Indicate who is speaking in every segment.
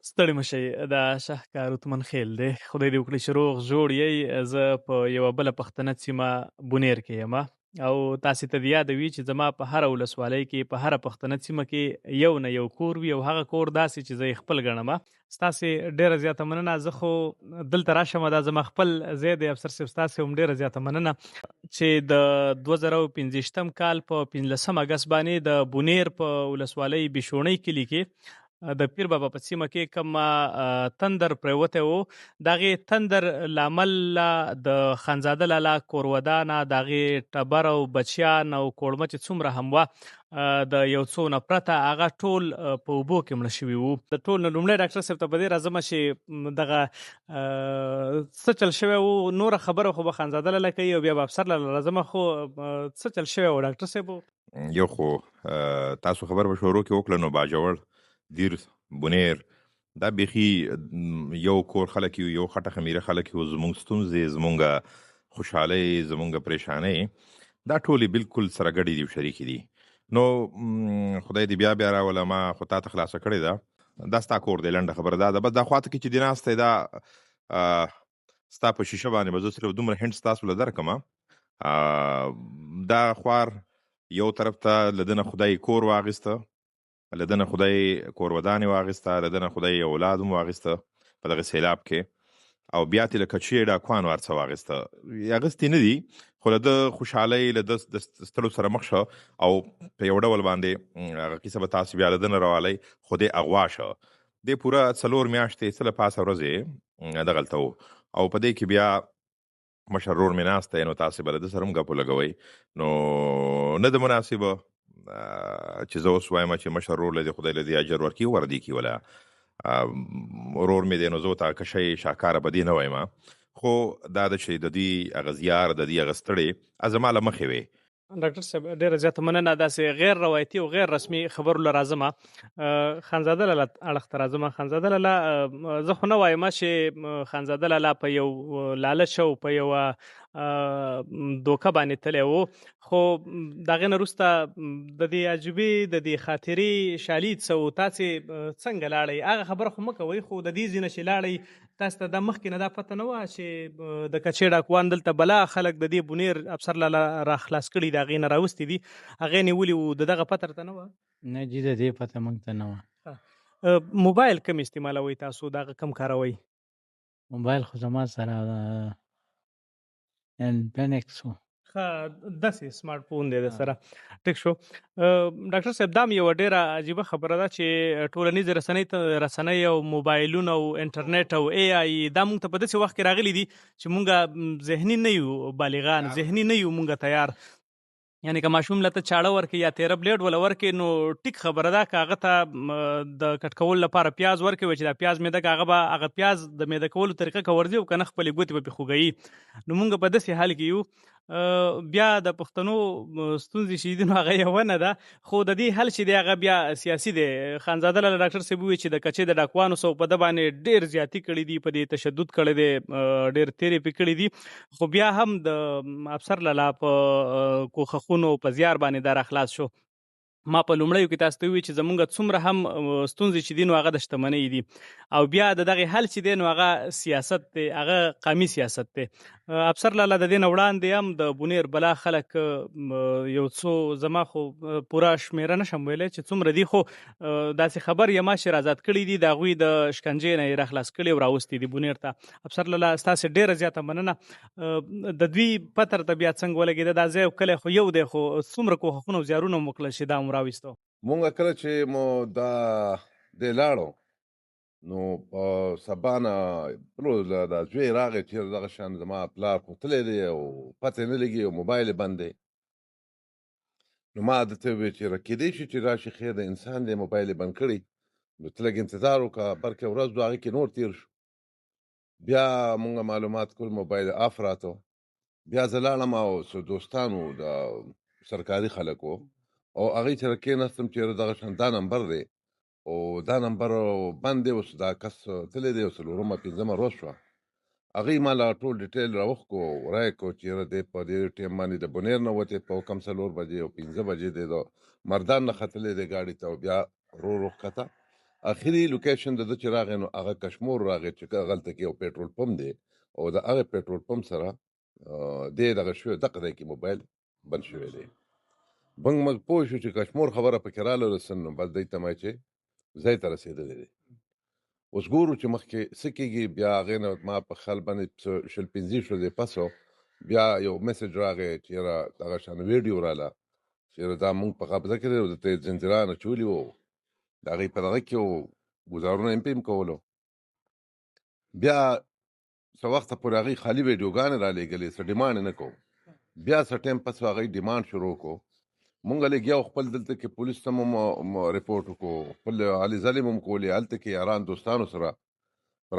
Speaker 1: ستړي مشئ دا شهکار اتمن خیل دی. خدای دې وکړي چې روغ جوړ یې. زه په یوه بله پښتنه سیمه بونیر کې یم او تاسې ته د یاده وي چې زما په هره ولسوالۍ کې په هره پښتنه سیمه کې یو نه یو کور وي او هغه کور داسې چې زه یې خپل ګڼم. ستاسې ډېره زیاته مننه. زه خو دلته راشم دا زما خپل ځای دی. افسر صاحب ستاسې هم ډېره زیاته مننه چې د 2015 کال په 15 اګست باندې د بونیر په ولسوالۍ بشونۍ کلي کې د پیر بابا په سیمه کې کوم تندر پریوتی و، د هغې تندر له امله د خانزاده لالا کور ودانه، د هغې ټبر او بچیان او کورمه چې څومره هم وه د یو څو نه پرته هغه ټول په اوبو کې مړه شوي وو. د ټول نه لومړی ډاکټر صاحب ته په دې راځمه چې دغه څه چل شوی و. نوره خبره خو به خانزاده لالا کوي او بیا به افسر لالا راځمه، خو څه چل شوی و ډاکټر صاحب؟
Speaker 2: یو خو تاسو خبر به شروع کې وکړه نو باجوړ دیر بونیر دا بیخي یو کور خلک یو، یو خټه خمیره خلک یو، زمونږ ستونزې، زمونږ خوشحالۍ، زمونږ پریشانۍ دا ټولې بالکل سره ګډې دي او شریکې دي. نو خدای دې بیا راوله، ما خو تا ته خلاصه کړې ده. دا ستا کور دی، لنډه خبره دا ده. بس دا خواته کې چې دې ناستی دا ستا په شیشه باندې به زه صرف دومره هنټ ستاسو له درکړم. دا خوار یو طرف ته له ده نه خدای کور واغېسته، له ده نه خدای کور ودانې واغېسته، له ده نه خدای اولاد هم واغېسته په دغه سیلاب کې، او بیا ترې له کچې ډاکوانو هر څه واغېسته. اغېستې نه دي، خو له ده خوشحالۍ، له ده د ستړو سره مخ شه او په یو ډول باندې هغه کیسه به تاسو بیا له ده نه راوالی، خو دی اغوا شه. دی پوره 4 میاشتې څه له پاسه ورځې دغلته و او په دې کې بیا مشر ورور مې ناست دی، نو تاسې به له ده سره هم ګپ ولګوئ. نو نه ده مناسبه چې زه اوس وایم چې مشر ورور له دې خدای له دې اجر ورکړي وردي کړي وله. ورور مې دی نو زه ورته کشی شاکاره به دې نه وایم، خو دا ده چې د دې هغه زیار، د دې هغه ستړې زما له مخې وې.
Speaker 1: ډاکټر صاحب ډیره زیاته مننه. داسې غیر روایتي او غیر رسمي خبرو له راځمه. خانزاده لالا اړخ ته راځمه. خانزاده لالا زه خو نه وایم چې خانزاده لالا په یو لالچ او په یوه دوکه باندې تللی و، خو د هغې نه وروسته د دې عجیبې د دې خاطرې شالید څه و. تاسې څنګه لاړئ؟ هغه خبره خو مه کوئ، خو د دې ځای نه چې لاړئ تاسو ته دا مخکې نه دا پته نه وه چې د کچې ډاکوان دلته بلا خلک د دې بونیر افسر لالا را خلاص کړي د هغې نه راوستي دي، هغې نیولي وو، د دغه پته درته نه وه؟
Speaker 3: نه جي د دې پته موږ ته نه وه.
Speaker 1: موبایل کم استعمالوئ تاسو؟ دغه کم کاروئ؟
Speaker 3: موبایل خو زما سره انفینکس و.
Speaker 1: داسې سمارټ فون دی در سره. ټیک شو. ډاکټر صاحب دا هم یوه ډېره عجیبه خبره ده چې ټولنیزې رسنۍ او موبایلونه او انټرنیټ او اے آی دا موږ ته په داسې وخت کې راغلي دي چې موږ ذهني نه یو بالغان، ذهني نه یو موږ تیار. یعنی که ماشوم له ته چاړه ورکړي یا تیره بلیډ وله ورکړي نو ټیک خبره ده، که هغه ته د کټ کولو لپاره پیاز ورکوي چې دا پیاز میده که هغه به هغه پیاز د میده کولو طریقه که ورځي او که نه خپلې ګوتې به پرې خوږوي. نو موږ په داسې حال کې یو. بیا د پښتنو ستونزې چې دي نو هغه یوه نه ده، خو د دې حل چې دی هغه بیا سیاسي دی. خانزاده لالا ډاکټر صاحب وویل چې د کچې د ډاکوانو سو په ده باندې ډېر زیاتي کړي دي، په دې تشدد کړی دی، ډېر تېرې پې کړي دي، خو بیا هم د افسر لالا په کوښښونو په زیار باندې دا راخلاص شو. ما په لومړیو کې تاسو ته وویل چې زمونږ څومره هم ستونزې چې دي نو هغه د شتمنۍ دي، او بیا د دغې حل چې دی نو هغه سیاست دی، هغه قومي سیاست دی. افسر لالا د دې نه وړاندې هم د بونیر بلا خلک یو څو، زما خو پوره شمېره نشم ویلی چې څومره دي، خو داسې خبر یما چې رازاد کړي دي، د هغوی د شکنجې نه یې راخلاص کړي او راوستي دي بونیر ته. افسر لالا ستاسې ډېره زیاته مننه. د دوی پته راته بیا څنګه ولګېده؟ دا ځای او کلی خو یو دی، خو څومره کوښښونه او زیارونه مو وکړل چې دا مو راویستو؟
Speaker 4: مونږ کله چې مو دا دې لاړو نو په سبا نه دا زوی راغی چې دغه شان زما پلار خو تللی دی او پته نه لګي او موبایل یې بند دی. نو ما ده ته وویل چې کیدای شي چې راشي خیر د انسان دی موبایل یې بند کړی، نو ته لږ انتظار وکړه، بلکې ورځ دوه هغې کې نور تېر شو. بیا مونږ معلومات کول، موبایل آف راته. بیا زه لاړم او څو دوستان وو د سرکاري خلک وو او هغوی سره کېناستم چې دغه شان دا نمبر دی او دا نمبر بند دی، اوس دا کس تللی دی او 4مه 5مه ورځ شوه. هغوی ما له ټول ډیټیل راوښکو، رایې کړو چې یاره دی په دې ټایم باندې د بونیر نه وتې په کم 4 بجې او 5 بجې دی د مردان نه ختلی دی ګاډي ته او بیا ورو ورو ښکته اخري لوکیشن د چې راغی نو هغه کشمور راغی چې غلطه کې یو پېټرول پمپ دی او د هغه پېټرول پمپ سره دغه شوی دغه دی کې موبایل بند شوی دی بنګ مګ پوه شو چې کشمور خبره پکې راله رسن نو بس دی ته ما چې ځای ته رسېدلی دی اوس ګورو چې مخکې څه کېږي بیا هغې نه ما په خیال باندې شل پنځه ورځې پسو بیا یو میسج راغی چې یاره دغه شان ویډیو راله چې یاره دا مونږ په قبضه کې دی او دته یې زنځیرانه چولي وو د هغې په دغه کې وو ګزارونه یې هم کولو بیا څه وخته پورې هغې خالي ویډیوګانې را لېږلې څه ډیمانډ یې نه کوو بیا څه ټایم پس هغې ډیمانډ شروع کړو مونږ لګیا خپل دلته کې پولیس ته مو رپورټ وکړو خپل علي ظالم هم کولې هلته کې یاران دوستانو سره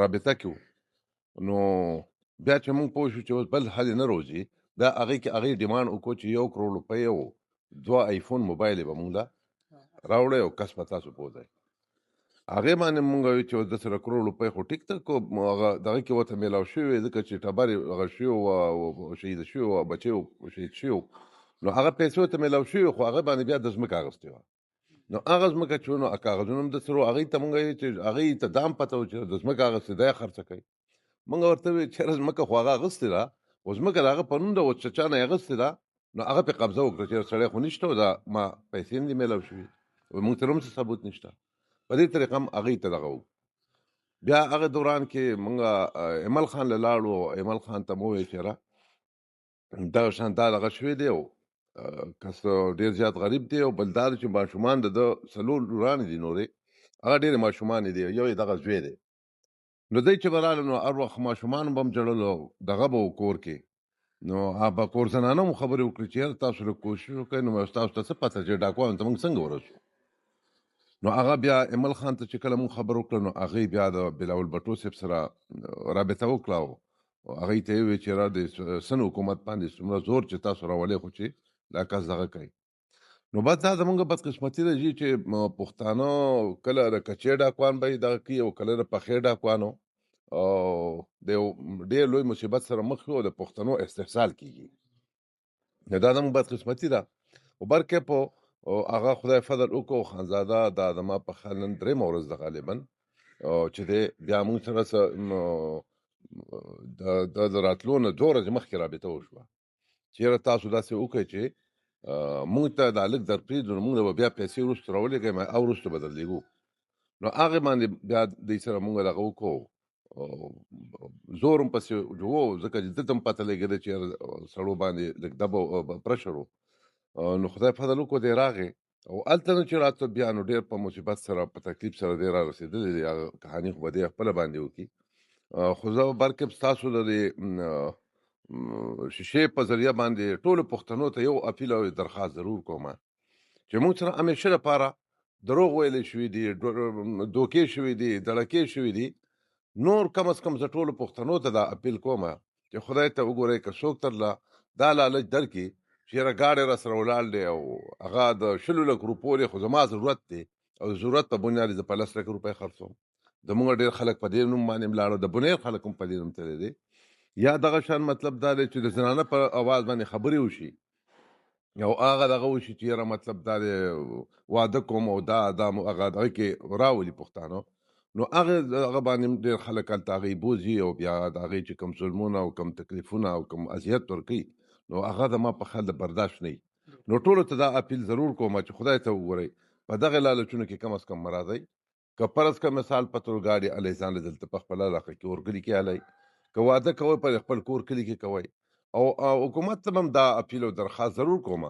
Speaker 4: رابطه کې نو بیا چې مونږ پوه شو چې اوس بل حل نه روځي بیا هغې کې هغې ډیمانډ وکړو چې 1 کروڑ روپۍ او 2 آیفون موبایل یې به مونږ له راوړی او کس به تاسو پوځئ هغې باندې مونږ وایو چې اوس 10 کروڑ روپۍ خو ټیک ته کو هغه دغه کې ورته میلاو شوي وې ځکه چې ټبر یې هغه شوي وو شهید شوي وو بچی وو شهید شوي وو نو هغه پیسې ورته میلاو شوي خو هغه باندې بیا د ځمکه اخیستې وه نو هغه ځمکه چې نو کاغذونه هم درسره وو هغې ته مونږ وایو چې هغې ته دا هم پته وه چې د ځمکه اخیستې دا یې خرڅه کوي مونږ ورته وویل چېرې ځمکه خو هغه اخیستې ده خو ځمکه د هغه په نوم ده اوس چې چا نه یې اخیستې ده نو هغه پرې قبضه وکړه چې سړی خو نشته او دا ما پیسې هم دې میلاو شوي مونږ ته هم څه ثبوت نشته په دې طریقه هم هغې ته دغه وو بیا هغه دوران کې مونږ ایمل خان له لاړو ایمل خان ته مو وویل چېره دغه شان دا دغه شوی دی او کس ډېر زیات غریب دی او بل دا چې ماشومان د ده څلور لورانې دي نورې هغه ډېرې ماشومانې دي یو یې دغه زوی دی نو دی چې به راغله نو هر وخت ماشومان به هم ژړل او دغه به و کور کې نو هغه کور زنانه مو خبرې وکړې چې یاره تاسو لږ کوشش وکړئ نو تاسو ته څه پته چې ډاکوانو ته موږ څنګه ورسو نو هغه بیا ایمل خان ته چې کله مونږ خبر وکړه نو هغې بیا د بلاول بټو صاحب سره رابطه وکړه او هغې ته یې وویل چې یاره د سن حکومت باندې څومره زور چې تاسو راولئ خو چې دا کس دغه کوي نو بس دا زمونږ بدقسمتي راځي چې پښتانه کله د کچې ډاکوان به یې دغه کوي او کله د پخې ډاکوانو او د یو ډېر لوی مصیبت سره مخ یو د پښتنو استحصال کېږي دا زموږ بدقسمتي ده خو برکې په هغه خدای فضل وکړو خانزاده دا زما په خیال نن درېیمه ورځ ده غالبا چې دی بیا مونږ سره د راتلو نه 2 ورځې مخکې رابطه وشوه چېرې تاسو داسې وکړئ چې مونږ ته دا لږ در پرېږدو نو مونږ به بیا پیسې وروسته راولېږئ او وروسته به درلېږو نو هغې باندې بیا دوی سره مونږ دغه وکړو زور هم پسې و ځکه چې ده ته هم پته لګېده چې سړو باندې لږ دبه پرشر و نو خدای فضل وکړو دی راغې او هلته نو چې راته بیا نو ډېر په مصیبت سره په تکلیف سره دی را رسېدلی دی هغه کهاني خو به دی خپله باندې وکړي خو زه بلکې ستاسو د دې شیشې په ذریعه باندې ټولو پښتنو ته یو اپیل او درخواست ضرور کوم چې موږ سره همیشه لپاره دروغ ویلی شوي دي دوکې شوي دي دړکې شوي دي نور کم از کم زه ټولو پښتنو ته دا اپیل کوم چې خدای ته وګورئ که څوک ترله دا لالچ درکړي چې یاره ګاډی را سره ولاړ دی او هغه د 100 لک روپو دی خو زما ضرورت دی او ضرورت په بنیاد زه په 10 لک روپۍ خرڅوم زموږ ډېر خلک په دې نوم باندې ملاړو د بنیر خلک هم په دې نوم تللی دی یا دغه شان مطلب دا دی چې د زنانه په اواز باندې خبرې وشي او هغه دغه وشي چې یاره مطلب دا دی واده کوم او دا هغه دغه کې راولي پښتانه نو هغه باندې ډېر خلک هلته هغې بوځي او بیا د هغې چې کوم ظلمونه او کوم تکلیفونه او کوم اذیت ورکوي نو هغه زما په خیال د برداشت نه نو ټولو ته دا اپیل ضرور کوم چې خدای ته وګورئ په دغه لالچونو کې کم از کم مه راځئ که فرض که مثال په توګه ګاډي هلی ځان له دلته په خپله علاقه کې اورګلي کې هلی که واده کوئ په خپل کور کلي کې کوئ او حکومت ته هم دا اپیل او درخواست ضرور کوم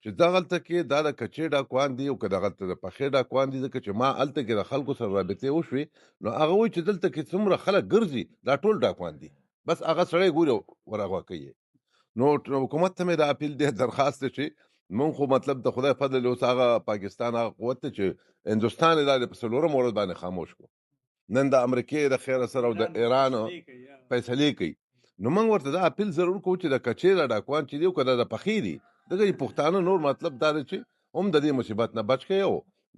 Speaker 4: چې دغلته کې دا د کچې ډاکوان دي او که دغلته د پخې ډاکوان دي ځکه چې ما هلته کې د خلکو سره رابطې وشوې نو هغه وایي چې دلته کې څومره خلک ګرځي دا ټول ډاکوان دي بس هغه سړی ګوري ورغوا کوي نو حکومت ته مې دا اپیل دی درخواست دی چې مونږ خو مطلب د خدای فضل اوس هغه پاکستان هغه قوت دی چې هندوستان یې دا د په 4 ورځ باندې خاموش کړو نن د امریکې د خیره سره او د ایران فیصلې کوي نو موږ ورته دا اپیل ضرور کوو چې د کچې ډاکوان چې دی او که د پخې دي دغه پښتانه نور مطلب دا دی چې هم د دې مصیبت نه بچ کوي او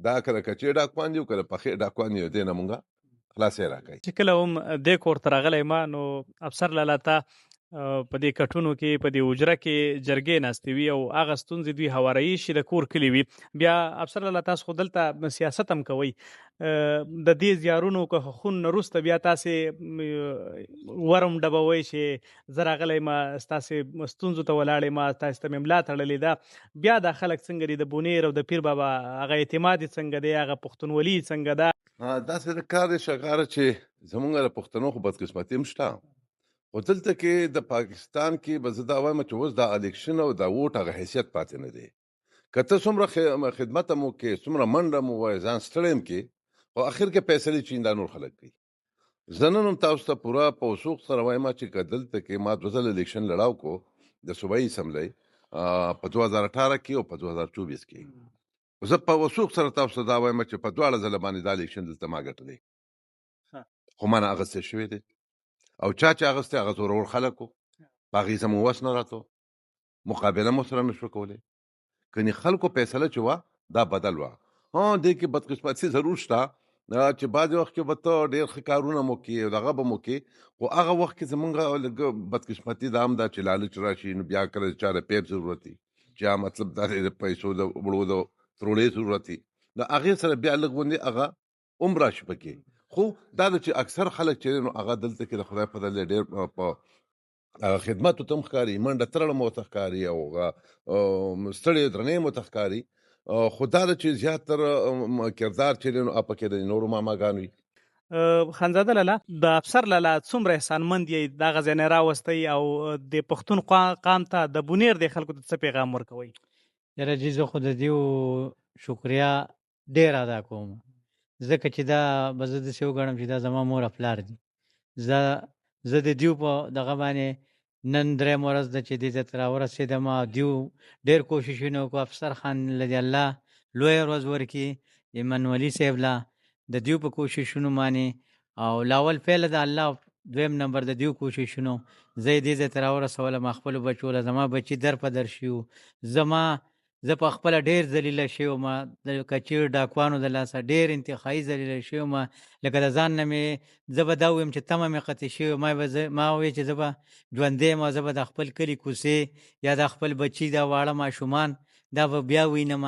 Speaker 4: دا که د کچې ډاکوان دي او که د پخې ډاکوان دي دې نه مونږ خلاصې راکوي
Speaker 1: چې کله هم دې کور ته راغلی ما نو افسر لالا ته په دې کټونو کې په دې حجره کې جرګې ناستې وي او هغه ستونزې دوی هوارایي شي د کور کلي وي. بیا افسر لاله تاسو خو دلته سیاست هم کوئ. د دې زیارونو که خون نه وروسته بیا تاسې ورم ډبوئ چې زه راغلی ما ستاسې ستونزو ته ولاړ یم تاسې ته مې ملا تړلې ده. بیا دا خلک څنګه دي د بونیر او د پیر بابا هغه اعتماد یې څنګه دی هغه پښتونولي یې څنګه ده؟
Speaker 4: داسې د کار دی شغاره چې زمونږ د پښتنو خو بدقسمتي هم شته، خو دلته کې د پاکستان کې به زه دا وایم چې اوس دا الیکشن او دا ووټ هغه حیثیت پاتې نه دی. که ته څومره خدمت هم وکړې څومره منډه هم ووایې ځان ستړی هم کړې، خو اخر کې فیصلې چین دا نور خلک کوي. زه نن هم تاسو ته پوره په وثوق سره وایم چې که دلته کې ما 2 ځله الیکشن لړاو کو د صوبایي اسمبلی په 2018 کې او په 2024 کې، زه په وثوق سره تاسو ته دا وایم چې په دواړه ځله باندې دا الیکشن دلته ما ګټلی، خو ما نه اخیستی شوی دی او چا چې اخیستی هغه زورور خلک وو، په هغې زموږ وس نه راته، مقابله مو سره نه شو کولی. کني خلکو فیصله چې وه دا بدل وه. دې کې بدقسمتي ضرور شته چې بعضې وخت کې به ته ډېر ښه کارونه مو کې او دغه به مو کې، خو هغه وخت کې زمونږ لږ بدقسمتي دا هم ده چې لالچ راشي نو بیا کله چا د پیر ضرورت وي، چا مطلب دا دی د پیسو د وړو د تروړې ضرورت وي، د هغې سره بیا لږ غوندې هغه هم راشي پکې. خو دا ده چې اکثر خلک چې نو هغه دلته کې د خدای په فضل ډېر په خدمتو ته هم ښکاري، منډه ترړه مو ورته ښکاري او ستړې درنې مو ورته ښکاري، خو دا ده چې زیاتره کردار چې دی نو هغه پکې د نورو ماماګانو وي.
Speaker 1: خانزاده لاله د افسر لاله څومره احسانمند یې دغه ځای نه راوستی او د پښتون قام ته د بونیر د خلکو ته څه پیغام ورکوئ؟
Speaker 3: یاره جي زه خو د دیو شکریا ډېر ادا کوم، ځکه چې دا به زه داسې وګڼم چې دا زما مور او پلار دي. زه د دیو په دغه باندې نن درېیم ورځ ده چې دې ته ته راورسېدم. دیو ډېر کوششونه وکړو، افسر خان له دې الله لویه ورځ ورکړي، ایمنولي صاحب له د دیو په کوششونو باندې او لاول پیله د الله، دویم نمبر د دیو کوششونو زه یې دې ځای ته راورسولم. خپلو بچو له زما بچي در په در شي وو، زه په خپله ډېر ذلیله شوی وم، د کچیر ډاکوانو د لاسه ډېر انتهایي ذلیله شوی وم. لکه د ځان نه مې زه به دا ووایم چې تمه مې قطع شوې، ما وویل چې زه به ژوندی یم او زه به د خپل کلي کوڅې یا د خپل بچي دا واړه ماشومان دا به بیا وینم،